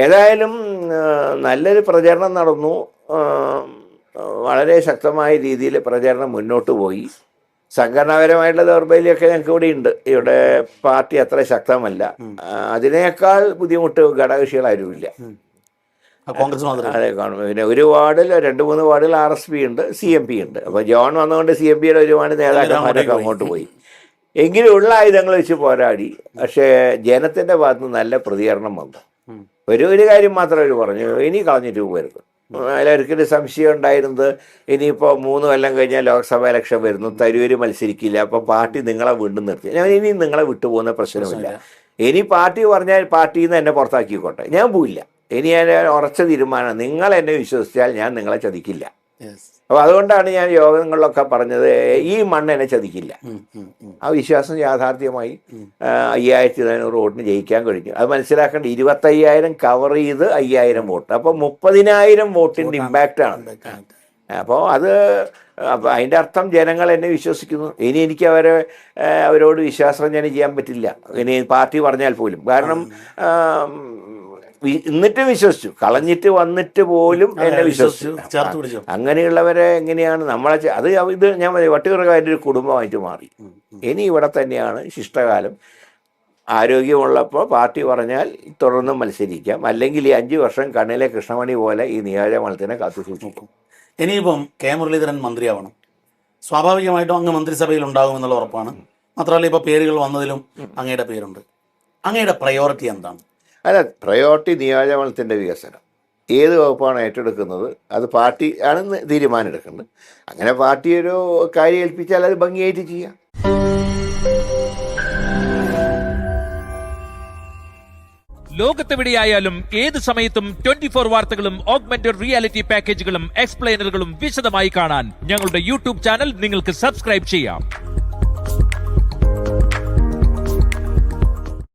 ഏതായാലും നല്ലൊരു പ്രചരണം നടന്നു. വളരെ ശക്തമായ രീതിയിൽ പ്രചരണം മുന്നോട്ട് പോയി. സംഘടനാപരമായിട്ടുള്ള ദൗർബല്യമൊക്കെ ഞങ്ങൾക്ക് ഇവിടെ ഉണ്ട്. ഇവിടെ പാർട്ടി അത്ര ശക്തമല്ല. അതിനേക്കാൾ ബുദ്ധിമുട്ട് ഘടകകക്ഷികളാരുമില്ല. അതെ കാണും. പിന്നെ ഒരു വാർഡിൽ 2-3 വാർഡിൽ RSP ഉണ്ട്, CMP ഉണ്ട്. അപ്പോൾ ജോൺ വന്നുകൊണ്ട് CMPയുടെ ഒരുപാട് നേതാക്കന്മാരൊക്കെ അങ്ങോട്ട് പോയി. എങ്കിലും ഉള്ള ആയുധങ്ങൾ വെച്ച് പോരാടി. പക്ഷേ ജനത്തിൻ്റെ ഭാഗത്ത് നിന്ന് നല്ല പ്രതികരണം വന്നു. ഒരു കാര്യം മാത്രമേ അവർ പറഞ്ഞു, ഇനി കളഞ്ഞിട്ട് പോകരുത്. അതിലൊരിക്കലും സംശയം ഉണ്ടായിരുന്നത് ഇനിയിപ്പോൾ 3 കൊല്ലം കഴിഞ്ഞാൽ ലോക്സഭ ഇലക്ഷൻ വരുന്നു, തരൂര് മത്സരിക്കില്ല, അപ്പോൾ പാർട്ടി നിങ്ങളെ വീണ്ടും നിർത്തി. ഞാൻ ഇനി നിങ്ങളെ വിട്ടുപോകുന്ന പ്രശ്നമില്ല. ഇനി പാർട്ടി പറഞ്ഞാൽ പാർട്ടിയിൽ നിന്ന് എന്നെ പുറത്താക്കിക്കോട്ടെ, ഞാൻ പോയില്ല. ഇനി ഞാൻ ഉറച്ച തീരുമാനം, നിങ്ങൾ എന്നെ വിശ്വസിച്ചാൽ ഞാൻ നിങ്ങളെ ചതിക്കില്ല. അപ്പോൾ അതുകൊണ്ടാണ് ഞാൻ യോഗങ്ങളിലൊക്കെ പറഞ്ഞത്, ഈ മണ്ണ് എന്നെ ചതിക്കില്ല. ആ വിശ്വാസം യാഥാർത്ഥ്യമായി. 5400 വോട്ടിന് ജയിക്കാൻ കഴിഞ്ഞു. അത് മനസ്സിലാക്കേണ്ട, 25,000 കവർ ചെയ്ത് 5000 വോട്ട്, അപ്പോൾ 30,000 വോട്ടിൻ്റെ ഇമ്പാക്റ്റാണ്. അപ്പോൾ അതിൻ്റെ അർത്ഥം ജനങ്ങൾ എന്നെ വിശ്വസിക്കുന്നു. ഇനി എനിക്ക് അവരോട് വിശ്വാസവഞ്ചന ചെയ്യാൻ പറ്റില്ല, ഇനി പാർട്ടി പറഞ്ഞാൽ പോലും. കാരണം എന്നിട്ട് വിശ്വസിച്ചു, കളഞ്ഞിട്ട് വന്നിട്ട് പോലും എന്നെ വിശ്വസിച്ചു. അങ്ങനെയുള്ളവരെ എങ്ങനെയാണ് നമ്മളെ ഇത് ഞാൻ വട്ടിയൂർക്കാരുടെ ഒരു കുടുംബമായിട്ട് മാറി. ഇനി ഇവിടെ തന്നെയാണ് ശിഷ്ടകാലം. ആരോഗ്യമുള്ളപ്പോൾ പാർട്ടി പറഞ്ഞാൽ തുടർന്നും മത്സരിക്കാം, അല്ലെങ്കിൽ ഈ 5 വർഷം കണ്ണിലെ കൃഷ്ണമണി പോലെ ഈ നിയോജകമണ്ഡലത്തിനെ കാത്തു സൂക്ഷിക്കും. ഇനിയിപ്പം K. മുരളീധരൻ മന്ത്രിയാവണം, സ്വാഭാവികമായിട്ടും അങ്ങ് മന്ത്രിസഭയിൽ ഉണ്ടാകുമെന്നുള്ള ഉറപ്പാണ്. മാത്രമല്ല ഇപ്പോൾ പേരുകൾ വന്നതിലും അങ്ങയുടെ പേരുണ്ട്. അങ്ങയുടെ പ്രയോറിറ്റി എന്താണ്? അല്ല, പ്രയോറിറ്റി നിയോജകമണ്ഡലത്തിൻ്റെ വികസനം. ഏത് വകുപ്പാണ് ഏറ്റെടുക്കുന്നത് അത് പാർട്ടി ആണ് തീരുമാനം എടുക്കുന്നത്. അങ്ങനെ പാർട്ടി ഒരു കാര്യം ഏൽപ്പിച്ചാൽ അത് ഭംഗിയായിട്ട് ചെയ്യാം. ലോകത്തെവിടെയായാലും ഏത് സമയത്തും 24 വാർത്തകളും ഓഗ്മെന്റഡ് റിയാലിറ്റി പാക്കേജുകളും എക്സ്പ്ലെയിനറുകളും വിശദമായി കാണാൻ ഞങ്ങളുടെ YouTube ചാനൽ നിങ്ങൾക്ക് സബ്സ്ക്രൈബ് ചെയ്യാം.